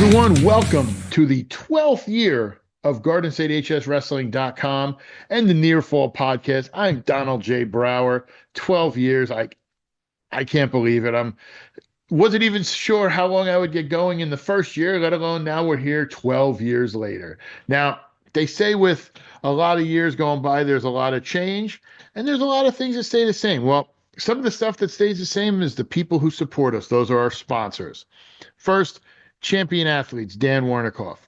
everyone. Welcome to the 12th year of GardenStateHSWrestling.com and the Near Fall podcast. I'm Donald J. Brower. 12 years. I can't believe it. Wasn't even sure how long I would get going in the first year, let alone now we're here 12 years later. Now, they say with a lot of years going by, there's a lot of change and there's a lot of things that stay the same. Well, some of the stuff that stays the same is the people who support us. Those are our sponsors. First, Champion Athletes, Dan Warnikoff.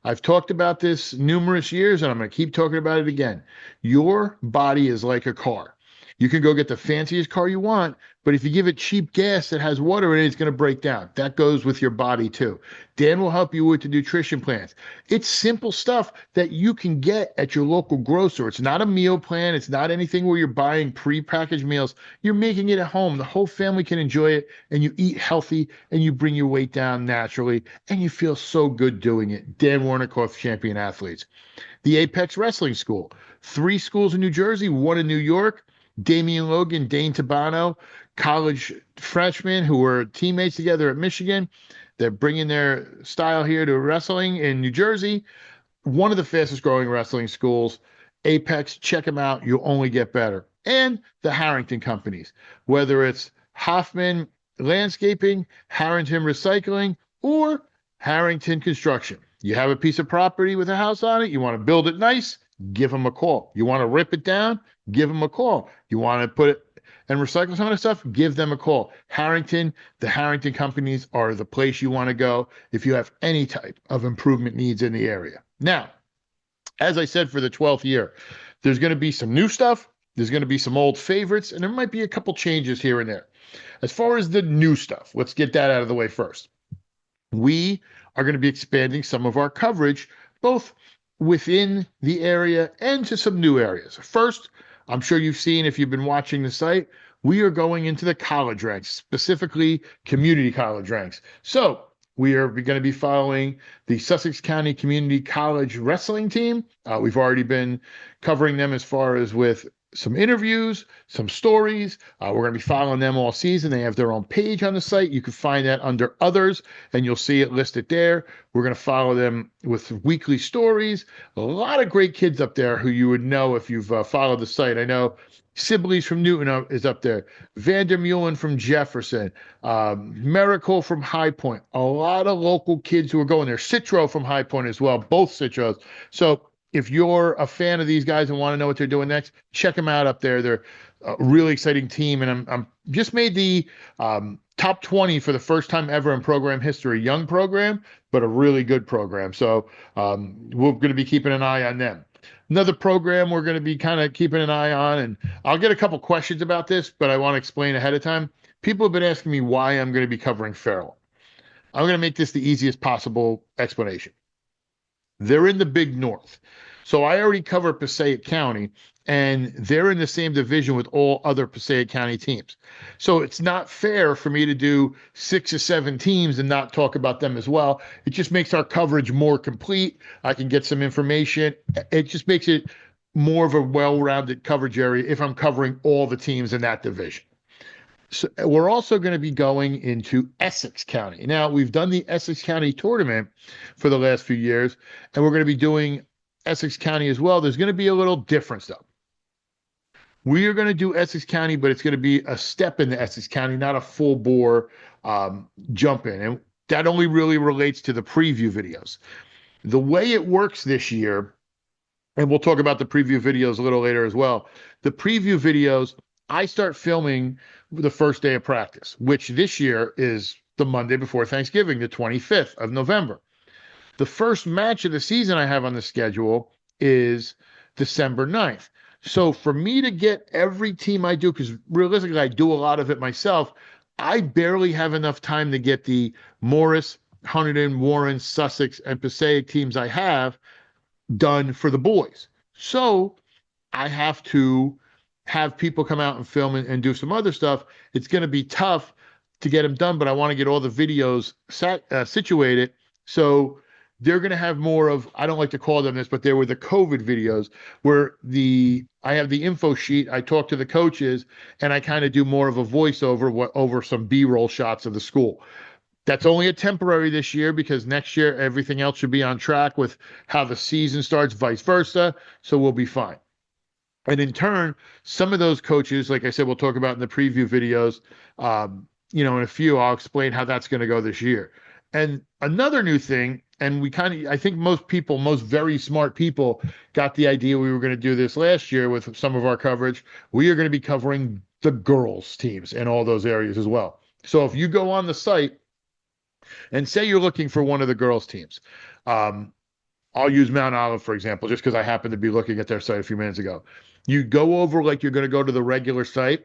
I've talked about this numerous years, and I'm going to keep talking about it again. Your body is like a car. You can go get the fanciest car you want, but if you give it cheap gas that has water in it, it's going to break down. That goes with your body too. Dan will help you with the nutrition plans. It's simple stuff that you can get at your local grocer. It's not a meal plan. It's not anything where you're buying pre-packaged meals. You're making it at home. The whole family can enjoy it, and you eat healthy, and you bring your weight down naturally, and you feel so good doing it. Dan Warnikoff, Champion Athletes. The Apex Wrestling School. 3 schools in New Jersey, 1 in New York. Damian Logan, Dane Tabano, college freshmen who were teammates together at Michigan. They're bringing their style here to wrestling in New Jersey. One of the fastest growing wrestling schools, Apex. Check them out. You'll only get better. And the Harrington companies, whether it's Hoffman Landscaping, Harrington Recycling, or Harrington Construction. You have a piece of property with a house on it. You want to build it nice, give them a call. You want to rip it down, give them a call. You want to put it and recycle some of the stuff, give them a call. Harrington, the Harrington companies are the place you want to go if you have any type of improvement needs in the area. Now, as I said, for the 12th year, there's going to be some new stuff. There's going to be some old favorites, and there might be a couple changes here and there. As far as the new stuff, let's get that out of the way first. We are going to be expanding some of our coverage, both within the area and to some new areas. First, I'm sure you've seen, if you've been watching the site, we are going into the college ranks, specifically community college ranks. So we are going to be following the Sussex County Community College Wrestling team. We've already been covering them as far as with some interviews, some stories. We're going to be following them all season. They have their own page on the site. You can find that under others, and you'll see it listed there. We're going to follow them with weekly stories. A lot of great kids up there who you would know if you've followed the site. I know Sibley's from Newton is up there. Vandermeulen from Jefferson. Miracle from High Point. A lot of local kids who are going there. Citro from High Point as well. Both Citros. So if you're a fan of these guys and want to know what they're doing next, check them out up there. They're a really exciting team, and I'm just made the top 20 for the first time ever in program history. Young program, but a really good program. So we're going to be keeping an eye on them. Another program we're going to be kind of keeping an eye on, and I'll get a couple questions about this, but I want to explain ahead of time. People have been asking me why I'm going to be covering Farrell. I'm going to make this the easiest possible explanation. They're in the Big North. So I already cover Passaic County, and they're in the same division with all other Passaic County teams. So it's not fair for me to do 6 or 7 teams and not talk about them as well. It just makes our coverage more complete. I can get some information. It just makes it more of a well-rounded coverage area if I'm covering all the teams in that division. So we're also going to be going into Essex County. Now, we've done the Essex County tournament for the last few years, and we're going to be doing Essex County as well. There's going to be a little difference, though. We are going to do Essex County, but it's going to be a step into Essex County, not a full bore jump in. And that only really relates to the preview videos. The way it works this year, and we'll talk about the preview videos a little later as well. The preview videos, I start filming the first day of practice, which this year is the Monday before Thanksgiving, the 25th of November. The first match of the season I have on the schedule is December 9th. So for me to get every team I do, because realistically I do a lot of it myself, I barely have enough time to get the Morris, Hunterdon, Warren, Sussex, and Passaic teams I have done for the boys. So I have to have people come out and film and do some other stuff. It's going to be tough to get them done, but I want to get all the videos situated. So they're going to have more of, I don't like to call them this, but they were the COVID videos where I have the info sheet, I talk to the coaches, and I kind of do more of a voiceover over some B-roll shots of the school. That's only a temporary this year because next year everything else should be on track with how the season starts, vice versa. So we'll be fine. And in turn, some of those coaches, like I said, we'll talk about in the preview videos. In a few, I'll explain how that's going to go this year. And another new thing, and I think most people, most very smart people, got the idea we were going to do this last year with some of our coverage. We are going to be covering the girls' teams in all those areas as well. So if you go on the site and say you're looking for one of the girls' teams, um, I'll use Mount Olive, for example, just because I happened to be looking at their site a few minutes ago. You go over like you're going to go to the regular site.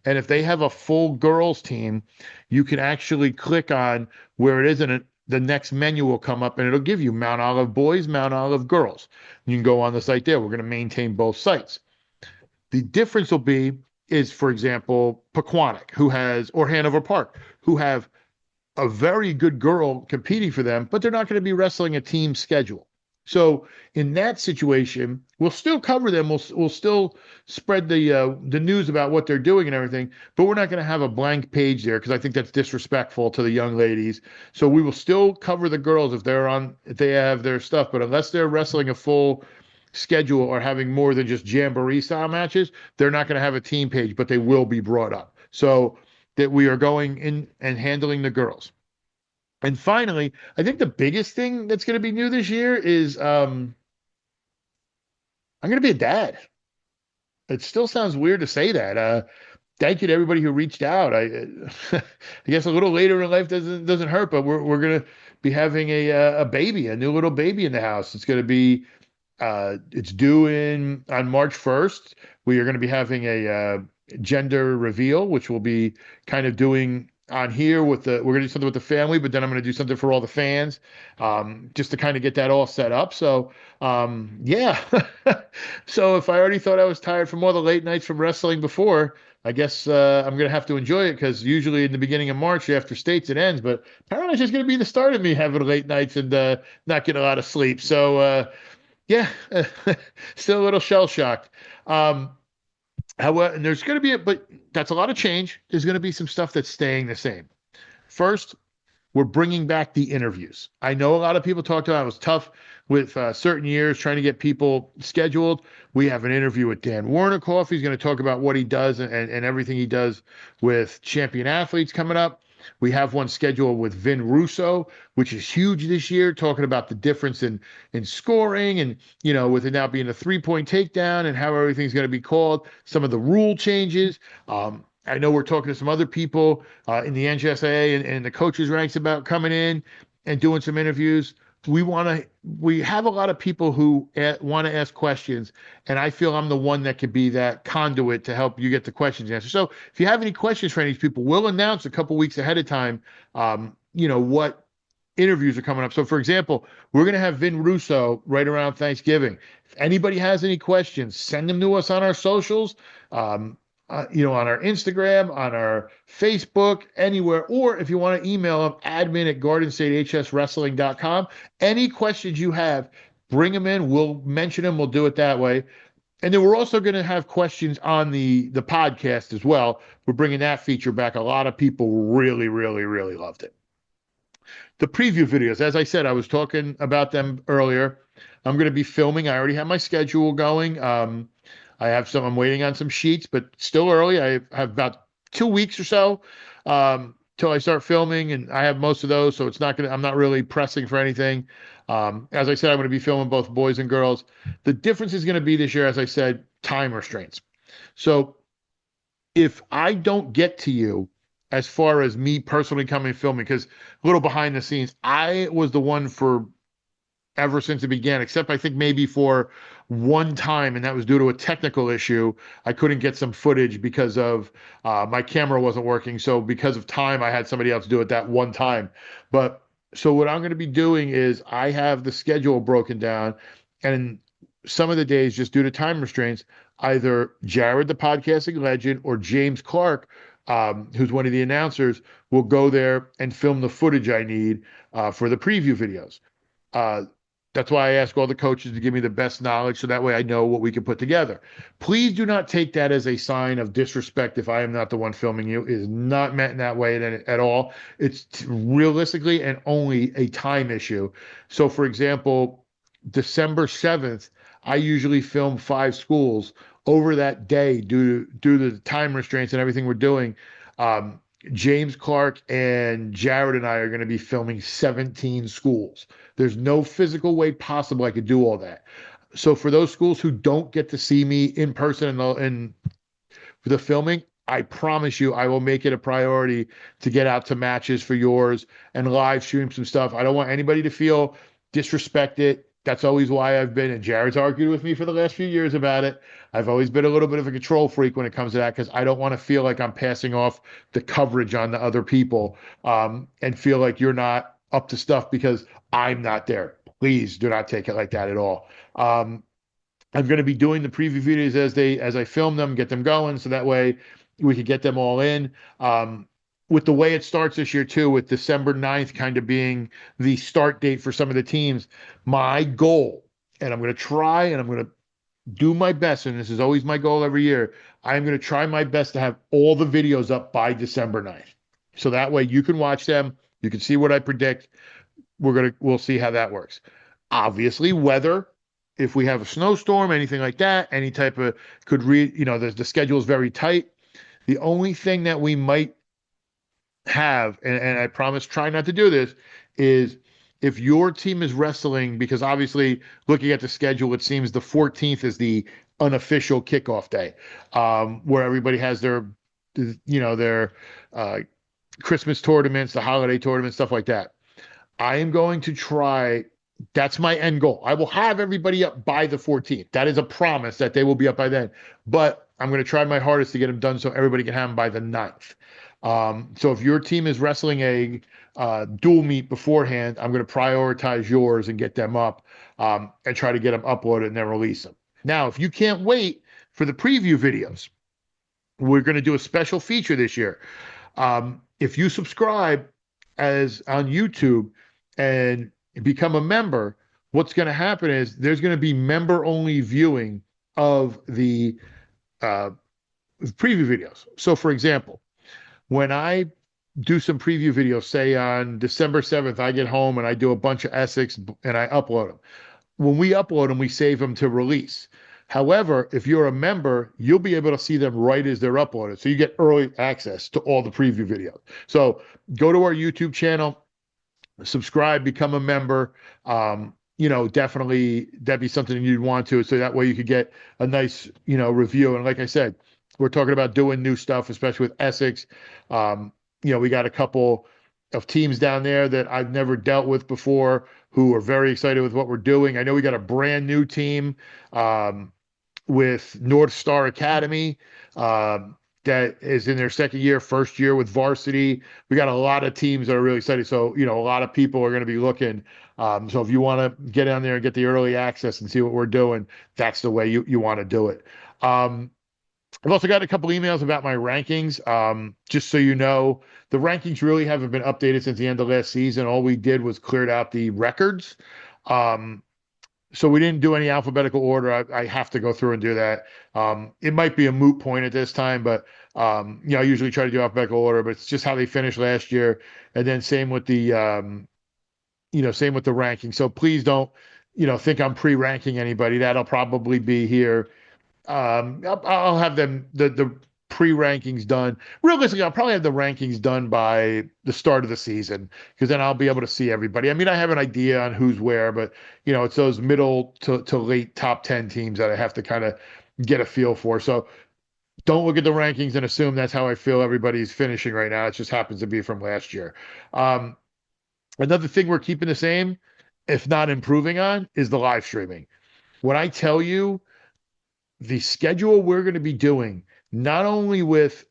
And if they have a full girls team, you can actually click on where it is, and the next menu will come up and it'll give you Mount Olive boys, Mount Olive girls. You can go on the site there. We're going to maintain both sites. The difference will be is, for example, Pequannock, or Hanover Park, who have a very good girl competing for them, but they're not going to be wrestling a team schedule. So in that situation, we'll still cover them. We'll still spread the news about what they're doing and everything, but we're not going to have a blank page there because I think that's disrespectful to the young ladies. So we will still cover the girls if they have their stuff, but unless they're wrestling a full schedule or having more than just jamboree style matches, they're not going to have a team page, but they will be brought up. So that we are going in and handling the girls. And finally, I think the biggest thing that's going to be new this year is I'm going to be a dad. It still sounds weird to say that. Thank you to everybody who reached out. I guess a little later in life doesn't hurt, but we're going to be having a baby, a new little baby in the house. It's going to be it's due on March 1st. We are going to be having a gender reveal, which we'll be kind of doing on here we're going to do something with the family, but then I'm going to do something for all the fans, just to kind of get that all set up. So, yeah. So if I already thought I was tired from all the late nights from wrestling before, I guess I'm going to have to enjoy it because usually in the beginning of March after states it ends, but apparently it's just going to be the start of me having late nights and not getting a lot of sleep. So, yeah, still a little shell shocked. However, and there's going to be but that's a lot of change. There's going to be some stuff that's staying the same. First, we're bringing back the interviews. I know a lot of people talked about it was tough with certain years trying to get people scheduled. We have an interview with Dan Warnikoff. He's going to talk about what he does and everything he does with champion athletes coming up. We have one scheduled with Vin Russo, which is huge this year, talking about the difference in scoring and, with it now being a 3-point takedown and how everything's going to be called, some of the rule changes. I know we're talking to some other people in the NJSAA and the coaches ranks about coming in and doing some interviews. We have a lot of people who want to ask questions, and I feel I'm the one that could be that conduit to help you get the questions answered. So if you have any questions for any of these people, we'll announce a couple weeks ahead of time, what interviews are coming up. So for example, we're going to have Vin Russo right around Thanksgiving. If anybody has any questions, send them to us on our socials. On our Instagram, on our Facebook, anywhere, or if you want to email them, admin@gardenstatehswrestling.com. Any questions you have, bring them in. We'll mention them. We'll do it that way. And then we're also going to have questions on the podcast as well. We're bringing that feature back. A lot of people really, really, really loved it. The preview videos, as I said, I was talking about them earlier. I'm going to be filming. I already have my schedule going. I'm waiting on some sheets, but still early. I have about 2 weeks or so till I start filming, and I have most of those, so I'm not really pressing for anything. As I said, I'm going to be filming both boys and girls. The difference is going to be this year, as I said, time restraints. So if I don't get to you as far as me personally coming and filming, because a little behind the scenes, I was the one for ever since it began, except I think maybe for one time, and that was due to a technical issue. I couldn't get some footage because of my camera wasn't working. So because of time, I had somebody else do it that one time. But so what I'm going to be doing is I have the schedule broken down, and some of the days, just due to time restraints, either Jared, the podcasting legend, or James Clark, who's one of the announcers, will go there and film the footage I need for the preview videos. That's why I ask all the coaches to give me the best knowledge so that way I know what we can put together. Please do not take that as a sign of disrespect if I am not the one filming you. It is not meant in that way at all. It's realistically and only a time issue. So, for example, December 7th, I usually film 5 schools over that day due to the time restraints and everything we're doing. Um, James Clark and Jared and I are going to be filming 17 schools. There's no physical way possible I could do all that. So for those schools who don't get to see me in person in the filming, I promise you I will make it a priority to get out to matches for yours and live stream some stuff. I don't want anybody to feel disrespected. That's always why I've been, and Jared's argued with me for the last few years about it. I've always been a little bit of a control freak when it comes to that because I don't want to feel like I'm passing off the coverage on the other people and feel like you're not up to stuff because I'm not there. Please do not take it like that at all. I'm going to be doing the preview videos as I film them, get them going, so that way we could get them all in. With the way it starts this year too, with December 9th kind of being the start date for some of the teams, my goal, and I'm going to try and I'm going to do my best, and this is always my goal every year, I'm going to try my best to have all the videos up by December 9th. So that way you can watch them, you can see what I predict. We'll see how that works. Obviously, weather, if we have a snowstorm, anything like that, any type of the schedule is very tight. The only thing that we might have, and I promise try not to do this, is if your team is wrestling, because obviously looking at the schedule, it seems the 14th is the unofficial kickoff day, where everybody has their Christmas tournaments, the holiday tournaments, stuff like that. I am going to try. That's my end goal. I will have everybody up by the 14th. That is a promise that they will be up by then. But I'm going to try my hardest to get them done so everybody can have them by the 9th. So if your team is wrestling a dual meet beforehand, I'm going to prioritize yours and get them up and try to get them uploaded and then release them. Now, if you can't wait for the preview videos, we're going to do a special feature this year. If you subscribe as on YouTube and become a member, what's going to happen is there's going to be member-only viewing of the preview videos. So, for example, when I do some preview videos, say on December 7th, I get home and I do a bunch of Essex and I upload them. When we upload them, we save them to release. However, if you're a member, you'll be able to see them right as they're uploaded. So you get early access to all the preview videos. So go to our YouTube channel, subscribe, become a member. Definitely that'd be something you'd want to. So that way you could get a nice, review. And like I said, we're talking about doing new stuff, especially with Essex. We got a couple of teams down there that I've never dealt with before who are very excited with what we're doing. I know we got a brand new team with North Star Academy that is in their first year with varsity. We got a lot of teams that are really excited. So, a lot of people are going to be looking. So if you want to get down there and get the early access and see what we're doing, that's the way you want to do it. I've also got a couple emails about my rankings. Just so you know, the rankings really haven't been updated since the end of last season. All we did was cleared out the records. So we didn't do any alphabetical order. I have to go through and do that. It might be a moot point at this time, but I usually try to do alphabetical order, but it's just how they finished last year. And then same with the ranking. So please don't, think I'm pre-ranking anybody. That'll probably be here. I'll have them the pre-rankings done. Realistically, I'll probably have the rankings done by the start of the season because then I'll be able to see everybody. I mean, I have an idea on who's where, but it's those middle to late top 10 teams that I have to kind of get a feel for. So don't look at the rankings and assume that's how I feel everybody's finishing right now. It just happens to be from last year. Another thing we're keeping the same, if not improving on, is the live streaming. When I tell you the schedule we're going to be doing, not only with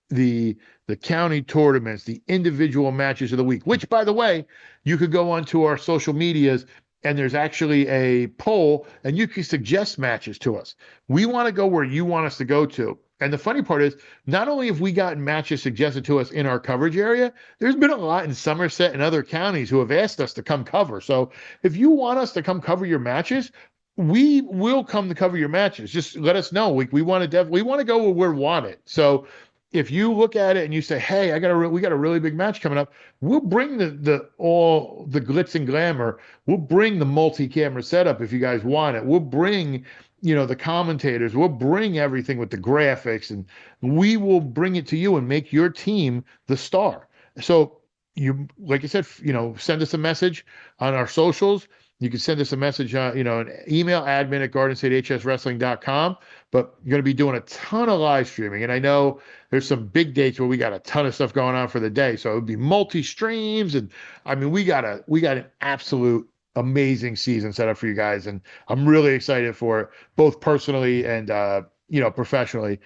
the county tournaments, the individual matches of the week, which, by the way, you could go onto our social medias and there's actually a poll and you can suggest matches to us. We want to go where you want us to go to. And the funny part is, not only have we gotten matches suggested to us in our coverage area, there's been a lot in Somerset and other counties who have asked us to come cover. So if you want us to come cover your matches, we will come to cover your matches. Just let us know. We want to we want to go where we're wanted. So if you look at it and you say, "Hey, we got a really big match coming up," we'll bring the all the glitz and glamour. We'll bring the multi-camera setup if you guys want it. We'll bring the commentators. We'll bring everything with the graphics, and we will bring it to you and make your team the star. So you, like I said, send us a message on our socials. You can send us a message, an email, admin@gardenstatehswrestling.com. But you're going to be doing a ton of live streaming. And I know there's some big dates where we got a ton of stuff going on for the day. So it would be multi-streams. And I mean, we got an absolute amazing season set up for you guys. And I'm really excited for it, both personally and, professionally.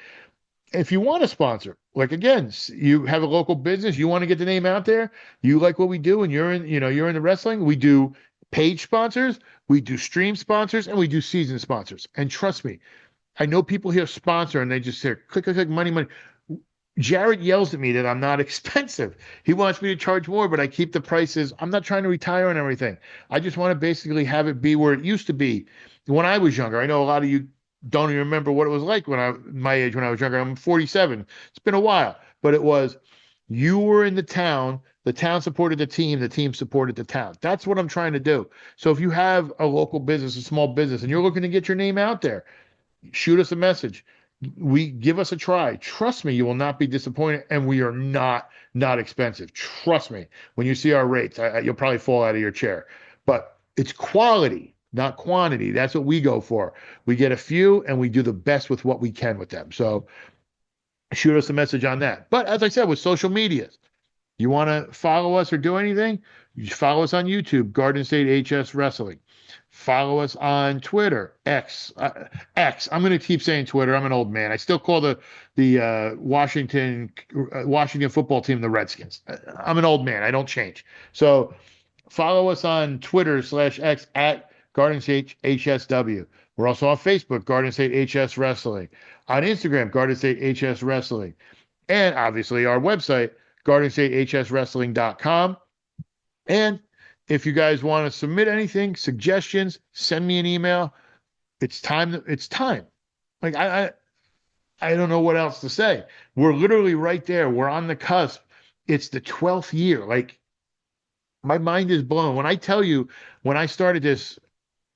If you want to sponsor, like, again, you have a local business, you want to get the name out there, you like what we do, and you're in the wrestling, we do page sponsors, we do stream sponsors, and we do season sponsors. And trust me, I know people hear sponsor and they just say click, click, click, money, money. Jared yells at me that I'm not expensive. He wants me to charge more, but I keep the prices. I'm not trying to retire and everything. I just want to basically have it be where it used to be when I was younger. I know a lot of you don't even remember what it was like my age when I was younger. I'm 47. It's been a while, but it was, you were in the town supported the team supported the town. That's what I'm trying to do. So if you have a local business, a small business, and you're looking to get your name out there, shoot us a message. Give us a try. Trust me, you will not be disappointed, and we are not expensive. Trust me. When you see our rates, you'll probably fall out of your chair. But it's quality, not quantity. That's what we go for. We get a few, and we do the best with what we can with them. So shoot us a message on that. But as I said, with social medias, you want to follow us or do anything? You follow us on YouTube, Garden State HS Wrestling. Follow us on Twitter, X. I'm going to keep saying Twitter. I'm an old man. I still call the Washington football team the Redskins. I'm an old man. I don't change. So follow us on Twitter /X at Garden State HSW. We're also on Facebook, Garden State HS Wrestling. On Instagram, Garden State HS Wrestling. And obviously our website, GardenStateHSWrestling.com. And if you guys want to submit anything, suggestions, send me an email. It's time. It's time. Like, I don't know what else to say. We're literally right there. We're on the cusp. It's the 12th year. Like, my mind is blown. When I tell you, when I started this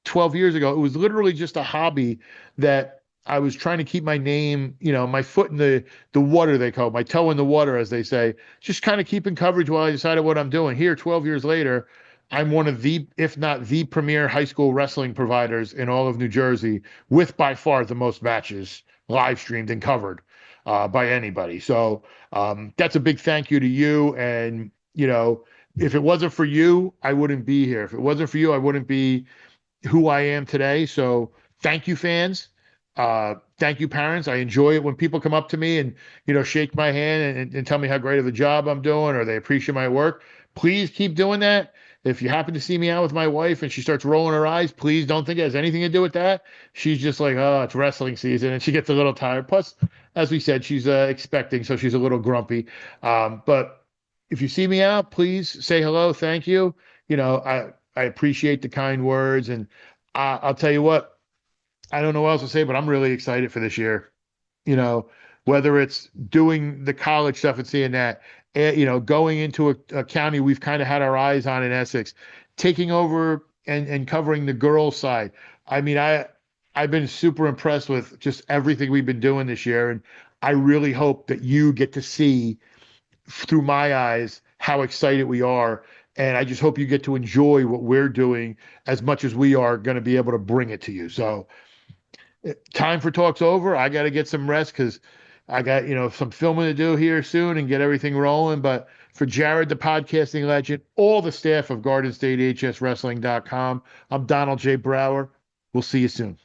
12 years ago, it was literally just a hobby that I was trying to keep my name, my foot in the water, they call it, my toe in the water, as they say, just kind of keeping coverage while I decided what I'm doing. Here, 12 years later, I'm one of the, if not the premier high school wrestling providers in all of New Jersey, with by far the most matches live streamed and covered by anybody. So that's a big thank you to you. And, if it wasn't for you, I wouldn't be here. If it wasn't for you, I wouldn't be who I am today. So thank you, fans. Thank you, parents. I enjoy it when people come up to me and, shake my hand and tell me how great of a job I'm doing, or they appreciate my work. Please keep doing that. If you happen to see me out with my wife and she starts rolling her eyes, please don't think it has anything to do with that. She's just like, oh, it's wrestling season, and she gets a little tired. Plus, as we said, she's expecting, so she's a little grumpy. But if you see me out, please say hello. Thank you. I appreciate the kind words, and I'll tell you what, I don't know what else to say, but I'm really excited for this year. Whether it's doing the college stuff and seeing that, going into a county we've kind of had our eyes on in Essex, taking over and covering the girls' side. I mean, I've been super impressed with just everything we've been doing this year, and I really hope that you get to see through my eyes how excited we are. And I just hope you get to enjoy what we're doing as much as we are going to be able to bring it to you. So time for talk's over. I got to get some rest because I got, some filming to do here soon and get everything rolling. But for Jared, the podcasting legend, all the staff of GardenStateHSWrestling.com, I'm Donald J. Brower. We'll see you soon.